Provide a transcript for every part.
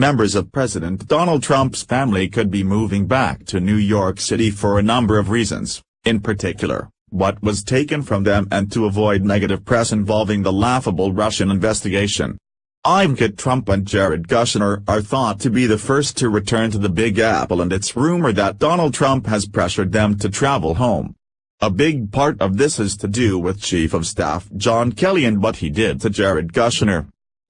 Members of President Donald Trump's family could be moving back to New York City for a number of reasons, in particular, what was taken from them and to avoid negative press involving the laughable Russian investigation. Ivanka Trump and Jared Kushner are thought to be the first to return to the Big Apple, and it's rumored that Donald Trump has pressured them to travel home. A big part of this is to do with Chief of Staff John Kelly and what he did to Jared Kushner.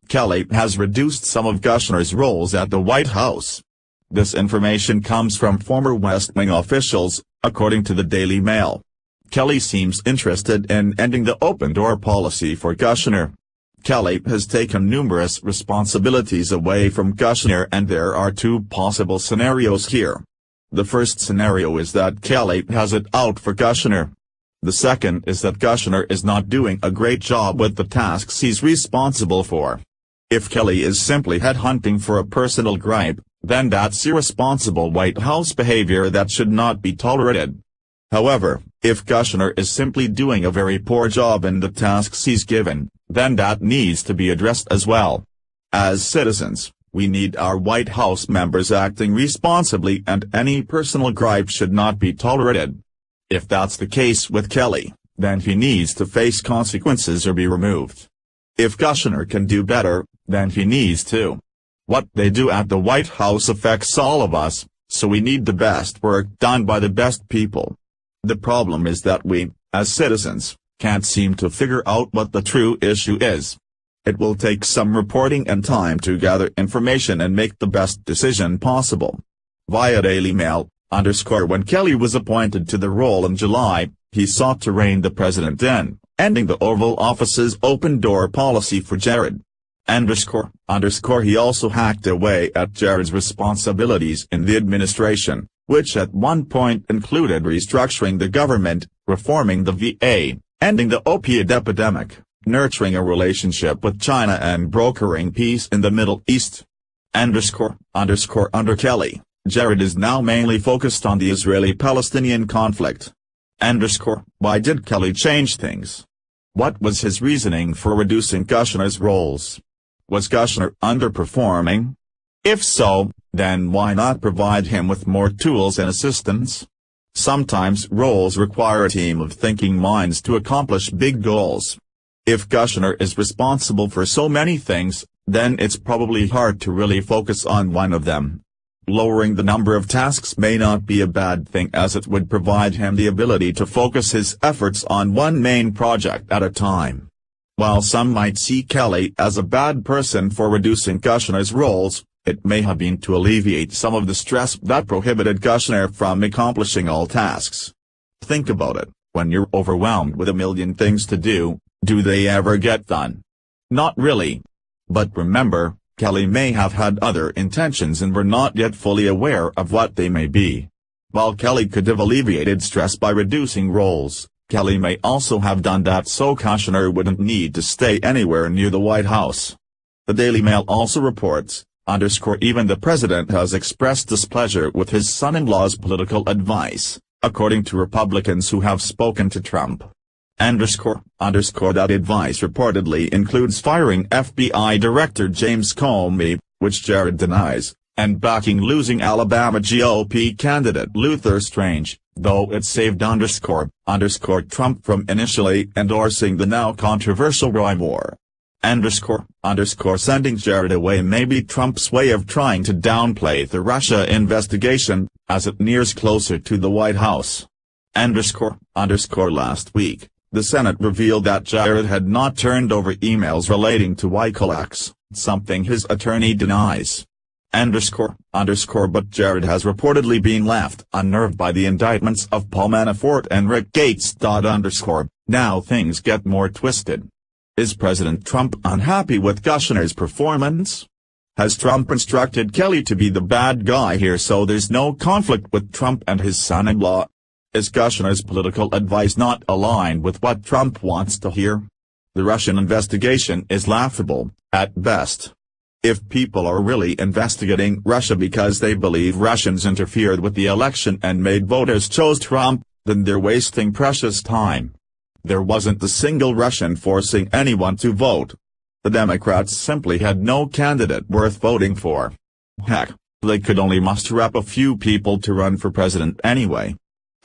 Kelly has reduced some of Kushner's roles at the White House. This information comes from former West Wing officials, according to the Daily Mail. Kelly seems interested in ending the open-door policy for Kushner. Kelly has taken numerous responsibilities away from Kushner, and there are two possible scenarios here. The first scenario is that Kelly has it out for Kushner. The second is that Kushner is not doing a great job with the tasks he's responsible for. If Kelly is simply headhunting for a personal gripe, then that's irresponsible White House behavior that should not be tolerated. However, if Kushner is simply doing a very poor job in the tasks he's given, then that needs to be addressed as well. As citizens, we need our White House members acting responsibly, and any personal gripe should not be tolerated. If that's the case with Kelly, then he needs to face consequences or be removed. If Kushner can do better, then he needs to. What they do at the White House affects all of us, so we need the best work done by the best people. The problem is that we, as citizens, can't seem to figure out what the true issue is. It will take some reporting and time to gather information and make the best decision possible. Via Daily Mail, when Kelly was appointed to the role in July, he sought to rein the president in, ending the Oval Office's open-door policy for Jared. He also hacked away at Jared's responsibilities in the administration, which at one point included restructuring the government, reforming the VA, ending the opioid epidemic, nurturing a relationship with China, and brokering peace in the Middle East. Under Kelly, Jared is now mainly focused on the Israeli-Palestinian conflict. Why did Kelly change things? What was his reasoning for reducing Kushner's roles? Was Kushner underperforming? If so, then why not provide him with more tools and assistance? Sometimes roles require a team of thinking minds to accomplish big goals. If Kushner is responsible for so many things, then it's probably hard to really focus on one of them. Lowering the number of tasks may not be a bad thing, as it would provide him the ability to focus his efforts on one main project at a time. While some might see Kelly as a bad person for reducing Kushner's roles, it may have been to alleviate some of the stress that prohibited Kushner from accomplishing all tasks. Think about it, when you're overwhelmed with a million things to do they ever get done? Not really. But remember, Kelly may have had other intentions and we're not yet fully aware of what they may be. While Kelly could have alleviated stress by reducing roles, Kelly may also have done that so Kushner wouldn't need to stay anywhere near the White House. The Daily Mail also reports, even the president has expressed displeasure with his son-in-law's political advice, according to Republicans who have spoken to Trump. That advice reportedly includes firing FBI Director James Comey, which Jared denies, and backing losing Alabama GOP candidate Luther Strange, though it saved Trump from initially endorsing the now controversial Roy Moore. Sending Jared away may be Trump's way of trying to downplay the Russia investigation, as it nears closer to the White House. Last week, the Senate revealed that Jared had not turned over emails relating to WikiLeaks, something his attorney denies. But Jared has reportedly been left unnerved by the indictments of Paul Manafort and Rick Gates. Now things get more twisted. Is President Trump unhappy with Kushner's performance? Has Trump instructed Kelly to be the bad guy here so there's no conflict with Trump and his son-in-law? Is Kushner's political advice not aligned with what Trump wants to hear? The Russian investigation is laughable, at best. If people are really investigating Russia because they believe Russians interfered with the election and made voters choose Trump, then they're wasting precious time. There wasn't a single Russian forcing anyone to vote. The Democrats simply had no candidate worth voting for. Heck, they could only muster up a few people to run for president anyway.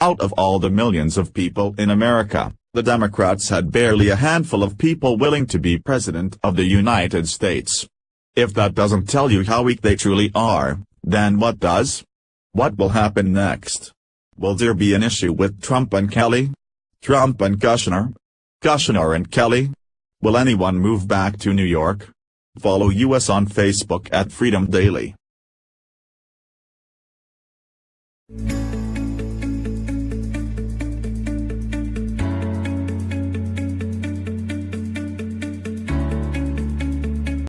Out of all the millions of people in America, the Democrats had barely a handful of people willing to be president of the United States. If that doesn't tell you how weak they truly are, then what does? What will happen next? Will there be an issue with Trump and Kelly? Trump and Kushner? Kushner and Kelly? Will anyone move back to New York? Follow us on Facebook at Freedom Daily.